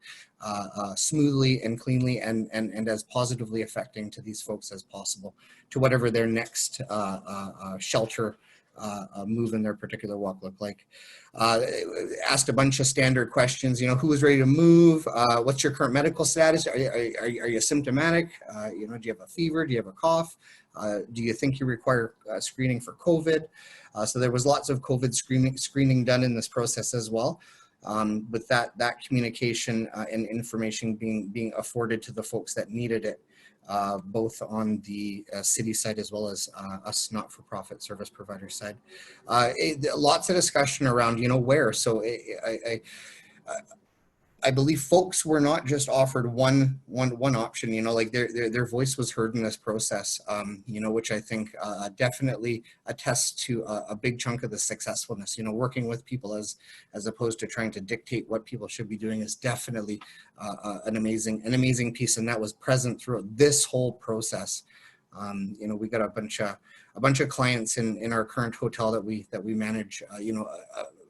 smoothly and cleanly and as positively affecting to these folks as possible, to whatever their next shelter move in their particular walk look like. Asked a bunch of standard questions, you know, who is ready to move? What's your current medical status? Are you symptomatic? You know, do you have a fever? Do you have a cough? Do you think you require screening for COVID? So there was lots of COVID screening done in this process as well, with that communication and information being afforded to the folks that needed it, both on the city side as well as us not-for-profit service provider side. Lots of discussion around, you know, where. So I believe folks were not just offered one option, you know, like their voice was heard in this process, you know, which I think definitely attests to a big chunk of the successfulness. You know, working with people as opposed to trying to dictate what people should be doing is definitely an amazing piece, and that was present throughout this whole process. You know, we got a bunch of clients in our current hotel that we manage, you know,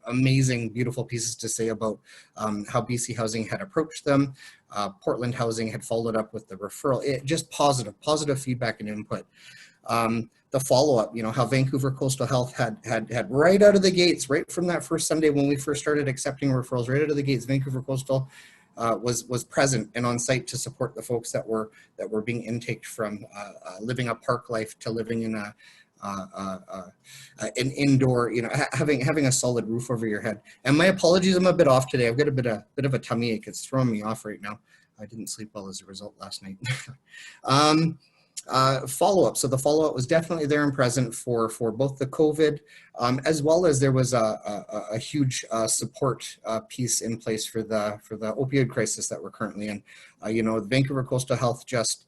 amazing, beautiful pieces to say about how BC Housing had approached them. Portland Housing had followed up with the referral. Just positive feedback and input. The follow-up, you know, how Vancouver Coastal Health had right out of the gates, right from that first Sunday when we first started accepting referrals, right out of the gates, Vancouver Coastal was present and on site to support the folks that were being intaked from living a park life to living in an indoor, you know, having a solid roof over your head. And my apologies, I'm a bit off today. I've got a bit of a tummy ache. It's throwing me off right now. I didn't sleep well as a result last night. Follow-up. So the follow-up was definitely there and present for both the COVID, as well as there was a huge support piece in place for the opioid crisis that we're currently in. You know, Vancouver Coastal Health just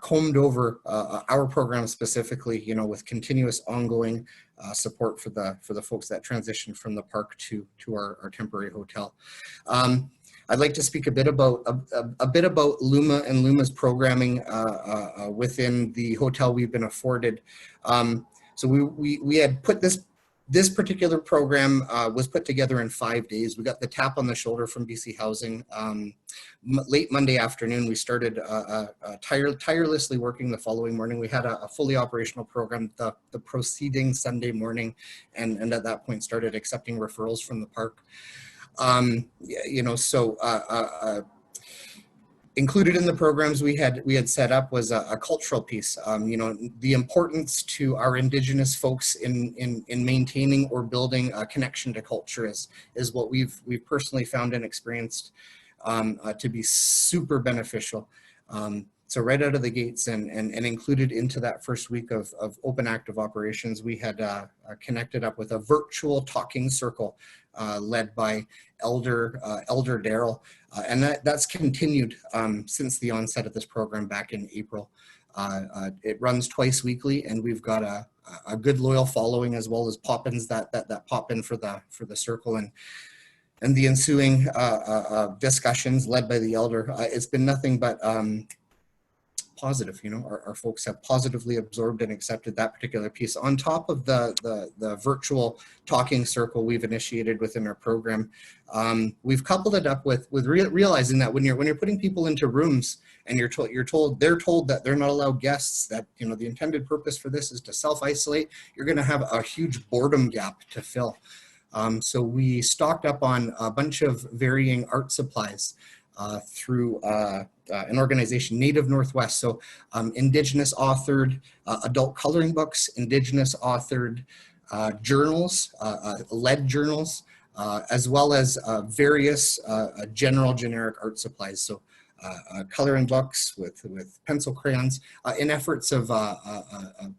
combed over our program specifically, you know, with continuous ongoing support for the folks that transitioned from the park to our temporary hotel. I'd like to speak a bit about Luma and Luma's programming within the hotel we've been afforded. So we had put this particular program was put together in 5 days. We got the tap on the shoulder from BC Housing. Late Monday afternoon, we started tirelessly working the following morning. We had a fully operational program the preceding Sunday morning, and at that point started accepting referrals from the park. You know, so included in the programs we had set up was a cultural piece. You know, the importance to our Indigenous folks in maintaining or building a connection to culture is what we've personally found and experienced to be super beneficial. So right out of the gates and included into that first week of open active operations, we had connected up with a virtual talking circle led by Elder Daryl, and that's continued since the onset of this program back in April. It runs twice weekly, and we've got a good loyal following, as well as pop-ins that pop in for the circle and the ensuing discussions led by the elder. It's been nothing but positive. You know, our folks have positively absorbed and accepted that particular piece. On top of the virtual talking circle we've initiated within our program, we've coupled it up with realizing that when you're putting people into rooms and they're told that they're not allowed guests, that, you know, the intended purpose for this is to self-isolate, you're going to have a huge boredom gap to fill. So we stocked up on a bunch of varying art supplies through an organization, Native Northwest. So Indigenous authored adult coloring books, Indigenous authored journals, lead journals, as well as various generic art supplies. So coloring books with pencil crayons in efforts of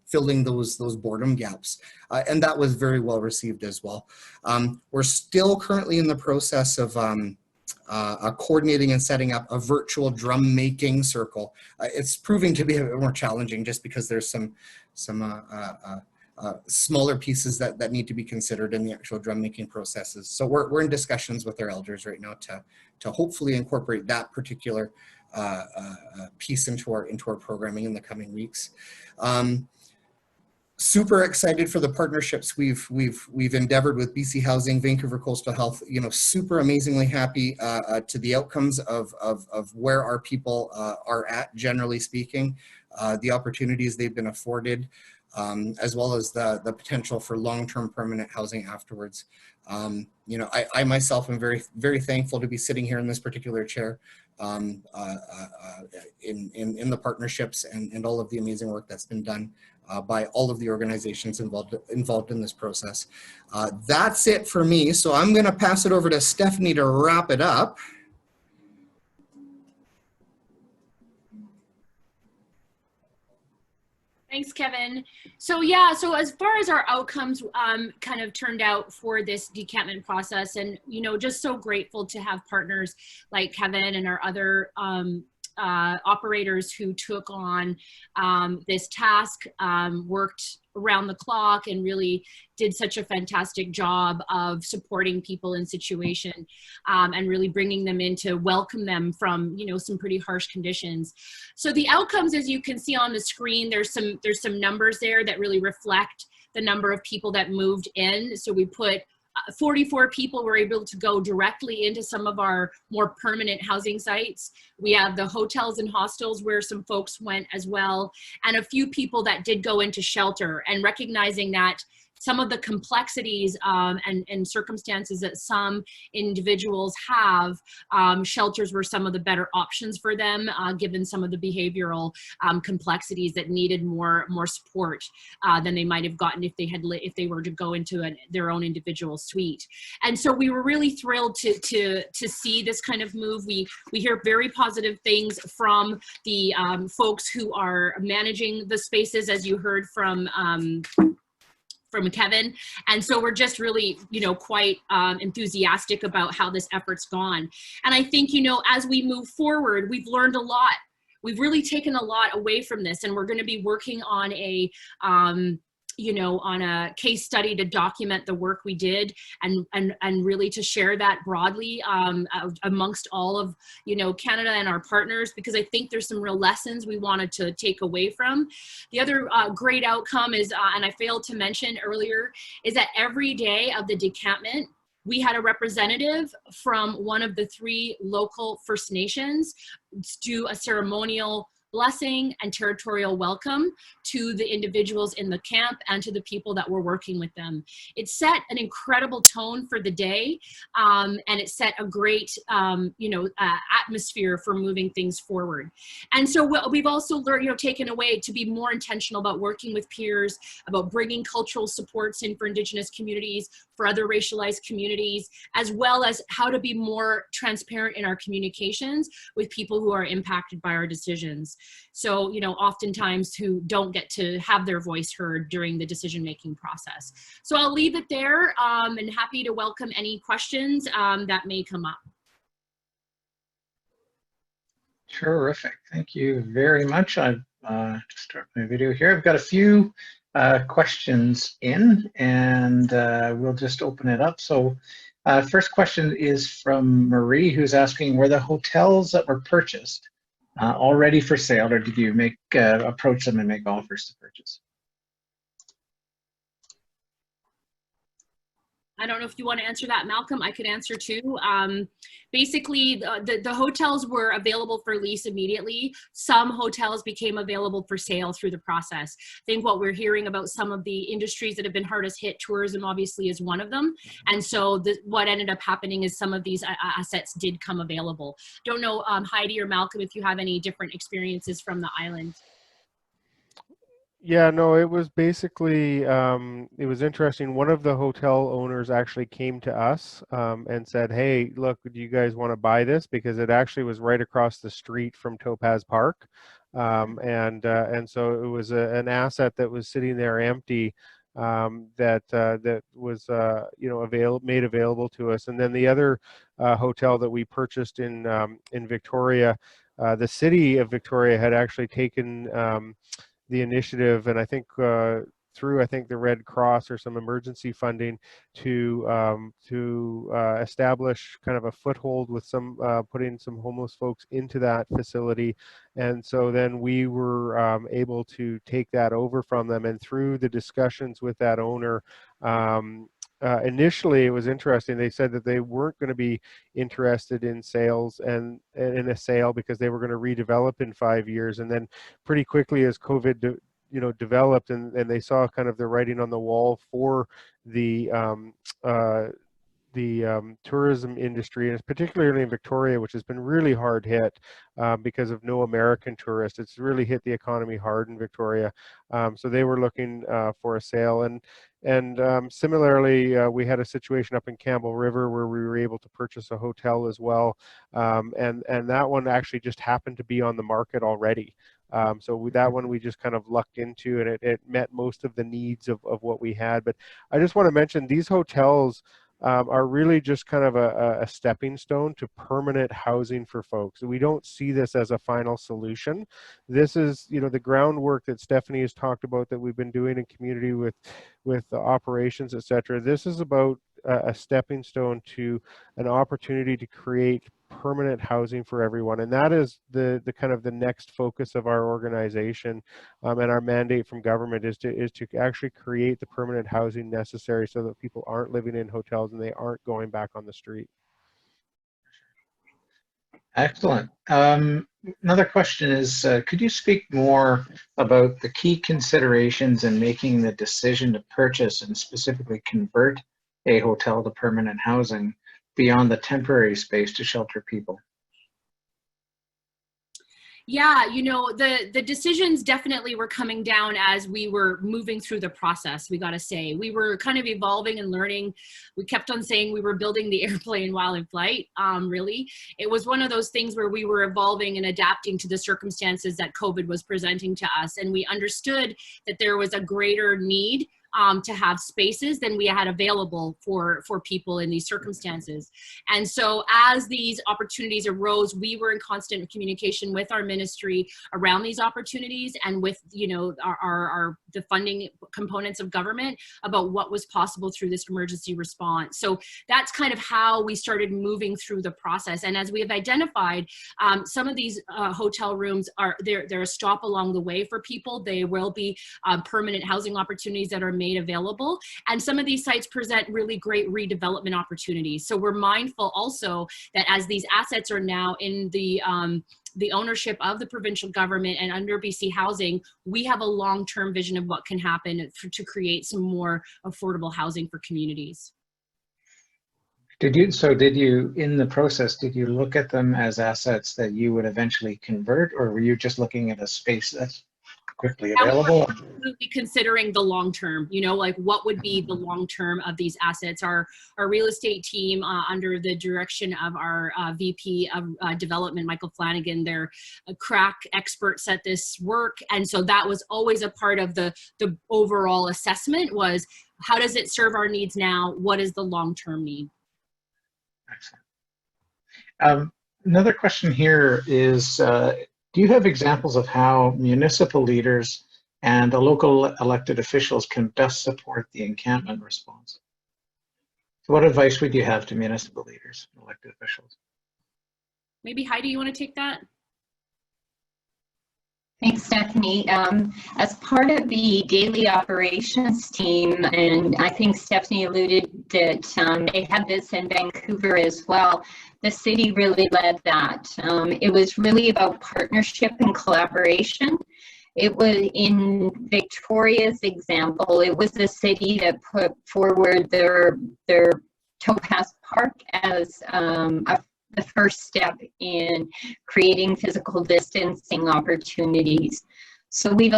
filling those boredom gaps. And that was very well received as well. We're still currently in the process of coordinating and setting up a virtual drum making circle. It's proving to be a bit more challenging just because there's some smaller pieces that need to be considered in the actual drum making processes. So we're in discussions with our elders right now to hopefully incorporate that particular piece into our programming in the coming weeks. Super excited for the partnerships we've endeavored with BC Housing, Vancouver Coastal Health. You know, super amazingly happy to the outcomes of where our people are at, generally speaking, the opportunities they've been afforded, as well as the potential for long-term permanent housing afterwards. You know, I myself am very, very thankful to be sitting here in this particular chair in the partnerships and all of the amazing work that's been done by all of the organizations involved in this process. That's it for me. So I'm going to pass it over to Stephanie to wrap it up. Thanks, Kevin. So yeah, so as far as our outcomes kind of turned out for this decampment process, and, you know, just so grateful to have partners like Kevin and our other operators who took on this task, worked around the clock, and really did such a fantastic job of supporting people in situation and really bringing them in to welcome them from, you know, some pretty harsh conditions. So the outcomes, as you can see on the screen, there's some numbers there that really reflect the number of people that moved in. So we put 44 people were able to go directly into some of our more permanent housing sites. We have the hotels and hostels where some folks went as well, and a few people that did go into shelter, and recognizing that some of the complexities and circumstances that some individuals have, shelters were some of the better options for them, given some of the behavioral complexities that needed more support than they might have gotten if they were to go into their own individual suite. And so we were really thrilled to see this kind of move. We hear very positive things from the folks who are managing the spaces, as you heard from Kevin. And so we're just really, you know, quite enthusiastic about how this effort's gone. And I think, you know, as we move forward, we've learned a lot. We've really taken a lot away from this, and we're going to be working on a you know, on a case study to document the work we did and really to share that broadly amongst all of, you know, Canada and our partners, because I think there's some real lessons we wanted to take away from. The other great outcome is, and I failed to mention earlier, is that every day of the decampment, we had a representative from one of the 3 local First Nations do a ceremonial blessing and territorial welcome to the individuals in the camp and to the people that were working with them. It set an incredible tone for the day, and it set a great, you know, atmosphere for moving things forward. And so we've also learned, you know, taken away to be more intentional about working with peers, about bringing cultural supports in for Indigenous communities, for other racialized communities, as well as how to be more transparent in our communications with people who are impacted by our decisions. So, you know, oftentimes who don't get to have their voice heard during the decision-making process. So I'll leave it there, and happy to welcome any questions that may come up. Terrific. Thank you very much. I've start my video here. I've got a few questions in, and we'll just open it up. So first question is from Marie, who's asking, were the hotels that were purchased already for sale, or did you approach them and make offers to purchase? I don't know if you want to answer that, Malcolm. I could answer too. Basically, the hotels were available for lease immediately. Some hotels became available for sale through the process. I think what we're hearing about some of the industries that have been hardest hit, tourism obviously is one of them. And so what ended up happening is some of these assets did come available. Don't know, Heidi or Malcolm, if you have any different experiences from the island. Yeah, no, it was basically, it was interesting. One of the hotel owners actually came to us and said, hey, look, do you guys want to buy this? Because it actually was right across the street from Topaz Park. And so it was an asset that was sitting there empty that was, made available to us. And then the other hotel that we purchased in Victoria, the city of Victoria had actually taken the initiative, and I think through the Red Cross or some emergency funding to establish kind of a foothold with some putting some homeless folks into that facility. And so then we were able to take that over from them, and through the discussions with that owner, initially it was interesting. They said that they weren't going to be interested in sales and in a sale because they were going to redevelop in 5 years. And then pretty quickly, as COVID developed, and they saw kind of the writing on the wall for the tourism industry, and particularly in Victoria, which has been really hard hit because of no American tourists. It's really hit the economy hard in Victoria. So they were looking for a sale. And similarly, we had a situation up in Campbell River where we were able to purchase a hotel as well. And that one actually just happened to be on the market already. So that one we just kind of lucked into, and it met most of the needs of what we had. But I just want to mention these hotels are really just kind of a stepping stone to permanent housing for folks. We don't see this as a final solution. This is, the groundwork that Stephanie has talked about that we've been doing in community with the operations, etc. This is about a stepping stone to an opportunity to create permanent housing for everyone, and that is the kind of the next focus of our organization, and our mandate from government is to actually create the permanent housing necessary so that people aren't living in hotels and they aren't going back on the street. Excellent. Another question is, could you speak more about the key considerations in making the decision to purchase and specifically convert a hotel to permanent housing beyond the temporary space to shelter people? Yeah, the decisions definitely were coming down as we were moving through the process, we got to say. We were kind of evolving and learning. We kept on saying we were building the airplane while in flight, really. It was one of those things where we were evolving and adapting to the circumstances that COVID was presenting to us. And we understood that there was a greater need to have spaces than we had available for people in these circumstances. And so as these opportunities arose, we were in constant communication with our ministry around these opportunities and with, the funding components of government about what was possible through this emergency response. So that's kind of how we started moving through the process. And as we have identified, some of these hotel rooms they're a stop along the way for people. They will be permanent housing opportunities that are made available. And some of these sites present really great redevelopment opportunities. So we're mindful also that as these assets are now in the ownership of the provincial government and under BC Housing, we have a long-term vision of what can happen to create some more affordable housing for communities. Did you, in the process, did you look at them as assets that you would eventually convert, or were you just looking at a space that's quickly available? Absolutely considering the long term, like what would be the long term of these assets. Our real estate team, under the direction of our VP of development, Michael Flanagan, they're crack experts at this work. And so that was always a part of the overall assessment was, how does it serve our needs now? What is the long term need? Excellent. Another question here is, Do you have examples of how municipal leaders and the local elected officials can best support the encampment response? So what advice would you have to municipal leaders and elected officials? Maybe Heidi, you want to take that? Thanks, Stephanie. As part of the daily operations team, and I think Stephanie alluded that they had this in Vancouver as well, the city really led that. It was really about partnership and collaboration. It was in Victoria's example, it was the city that put forward their Topaz Park as the first step in creating physical distancing opportunities. So we've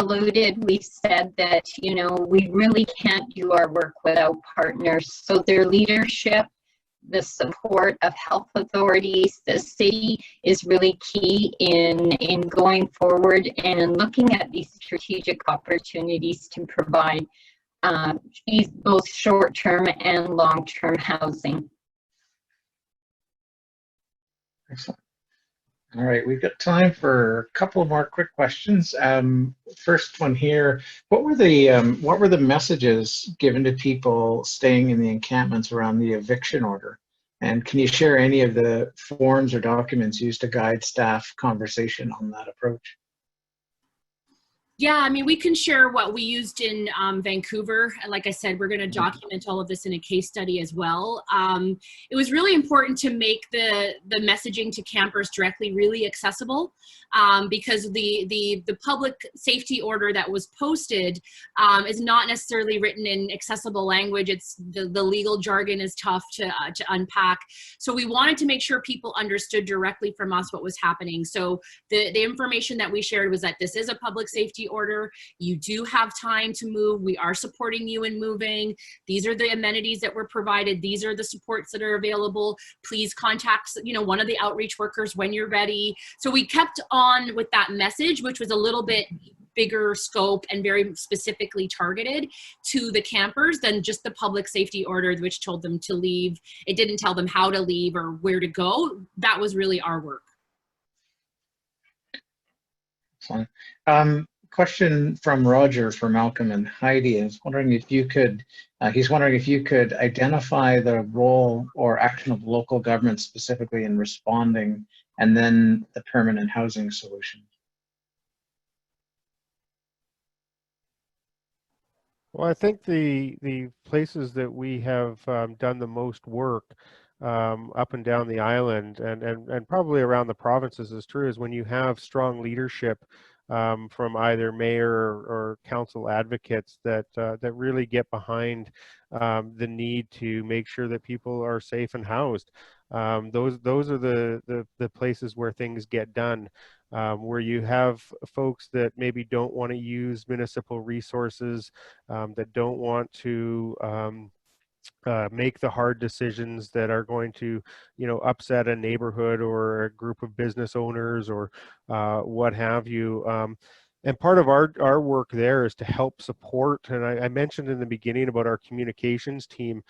said that, you know, we really can't do our work without partners. So their leadership, the support of health authorities, the city is really key in going forward and looking at these strategic opportunities to provide both short-term and long-term housing. Excellent. All right, we've got time for a couple more quick questions. First one here: what were the messages given to people staying in the encampments around the eviction order? And can you share any of the forms or documents used to guide staff conversation on that approach? Yeah, I mean, we can share what we used in Vancouver. Like I said, we're going to document all of this in a case study as well. It was really important to make the messaging to campers directly really accessible, because the public safety order that was posted is not necessarily written in accessible language. It's the legal jargon is tough to unpack. So we wanted to make sure people understood directly from us what was happening. So the information that we shared was that this is a public safety order. You do have time to move. We are supporting you in moving. These are the amenities that were provided. These are the supports that are available. Please contact, you know, one of the outreach workers when you're ready. So we kept on with that message, which was a little bit bigger scope and very specifically targeted to the campers than just the public safety order, which told them to leave. It didn't tell them how to leave or where to go. That was really our work. Excellent. Question from Roger for Malcolm and Heidi is wondering if you could, he's wondering if you could identify the role or action of local government specifically in responding, and then the permanent housing solution. Well, I think the places that we have done the most work up and down the island and probably around the provinces is true is when you have strong leadership from either mayor or council advocates that really get behind the need to make sure that people are safe and housed. Those are the places where things get done. Where you have folks that maybe don't want to use municipal resources, that don't want to make the hard decisions that are going to, you know, upset a neighborhood or a group of business owners or what have you. And part of our work there is to help support, and I mentioned in the beginning about our communications team.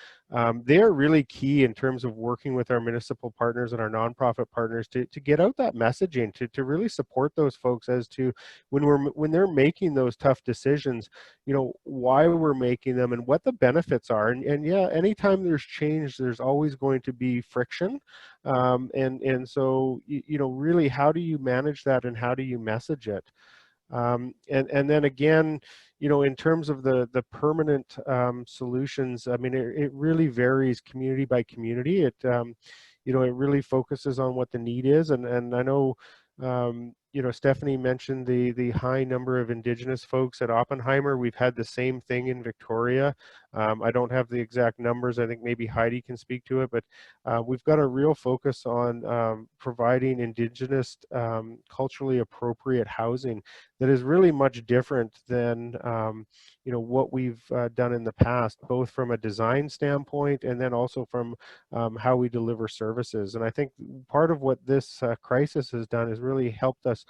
They are really key in terms of working with our municipal partners and our nonprofit partners to get out that messaging, to really support those folks as to when they're making those tough decisions, you know, why we're making them and what the benefits are. And yeah, anytime there's change, there's always going to be friction. And so, you know, really, how do you manage that and how do you message it? And then again, you know, in terms of the permanent solutions, I mean, it really varies community by community. It, you know, it really focuses on what the need is. And I know, you know, Stephanie mentioned the high number of Indigenous folks at Oppenheimer. We've had the same thing in Victoria. I don't have the exact numbers. I think maybe Heidi can speak to it, but we've got a real focus on providing Indigenous culturally appropriate housing that is really much different than you know, what we've done in the past, both from a design standpoint and then also from how we deliver services. And I think part of what this crisis has done is really helped us us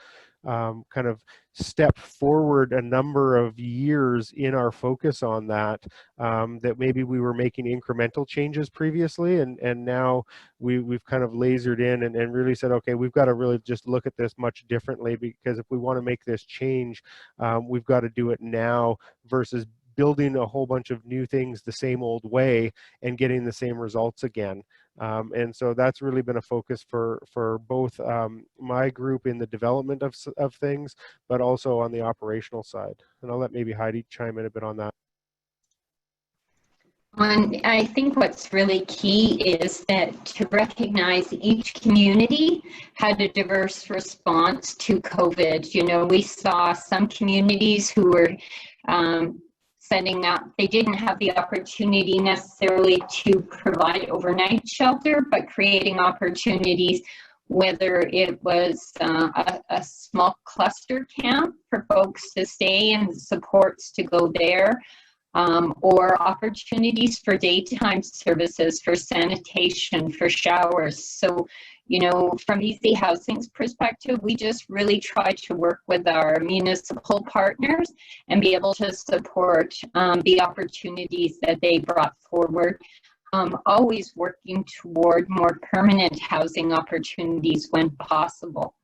kind of step forward a number of years in our focus on that, that maybe we were making incremental changes previously, and now we've kind of lasered in and really said, okay, we've got to really just look at this much differently, because if we want to make this change, we've got to do it now versus building a whole bunch of new things the same old way and getting the same results again. And so that's really been a focus for both my group in the development of things, but also on the operational side. And I'll let maybe Heidi chime in a bit on that. I think what's really key is that to recognize each community had a diverse response to COVID. You know, we saw some communities who were setting up, they didn't have the opportunity necessarily to provide overnight shelter, but creating opportunities, whether it was a small cluster camp for folks to stay and supports to go there, or opportunities for daytime services, for sanitation, for showers. So, you know, from Easy Housing's perspective, we just really try to work with our municipal partners and be able to support the opportunities that they brought forward, always working toward more permanent housing opportunities when possible.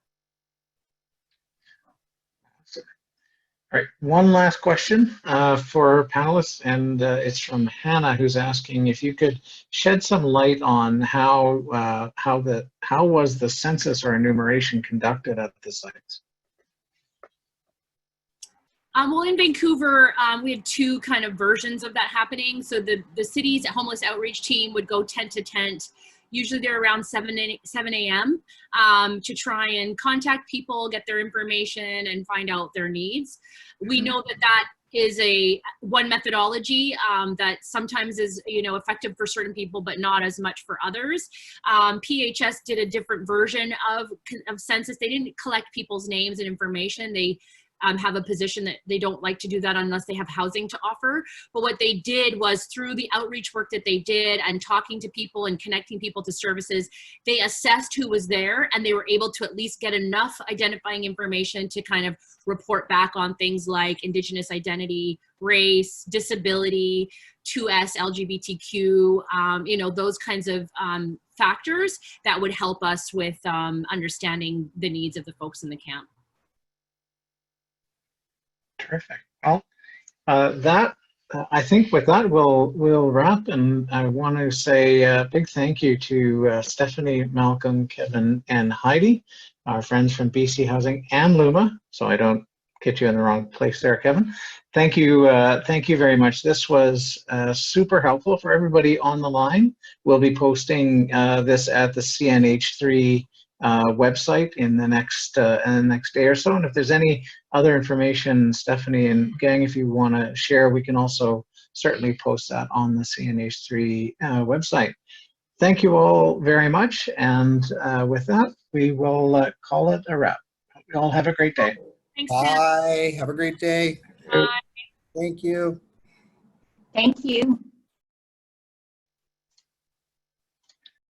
All right, one last question for our panelists, and it's from Hannah, who's asking if you could shed some light on how was the census or enumeration conducted at the sites? Well, in Vancouver, we had two kind of versions of that happening. So the city's homeless outreach team would go tent to tent. Usually they're around 7 a.m. To try and contact people, get their information, and find out their needs. We know that that is one methodology that sometimes is, you know, effective for certain people, but not as much for others. PHS did a different version of census. They didn't collect people's names and information. They have a position that they don't like to do that unless they have housing to offer. But what they did was, through the outreach work that they did and talking to people and connecting people to services, they assessed who was there, and they were able to at least get enough identifying information to kind of report back on things like Indigenous identity, race, disability, 2S, LGBTQ, you know, those kinds of factors that would help us with understanding the needs of the folks in the camp. Terrific. Well, I think with that we'll wrap, and I want to say a big thank you to Stephanie, Malcolm, Kevin, and Heidi, our friends from BC Housing and Luma. So I don't get you in the wrong place there, Kevin. Thank you very much. This was super helpful for everybody on the line. We'll be posting this at the CNH3 website in the next day or so. And if there's any other information, Stephanie and gang, if you want to share, we can also certainly post that on the CNH3 website. Thank you all very much. And with that, we will call it a wrap. You all have a great day. Thanks, Bye. Have a great day. Bye. Thank you. Thank you.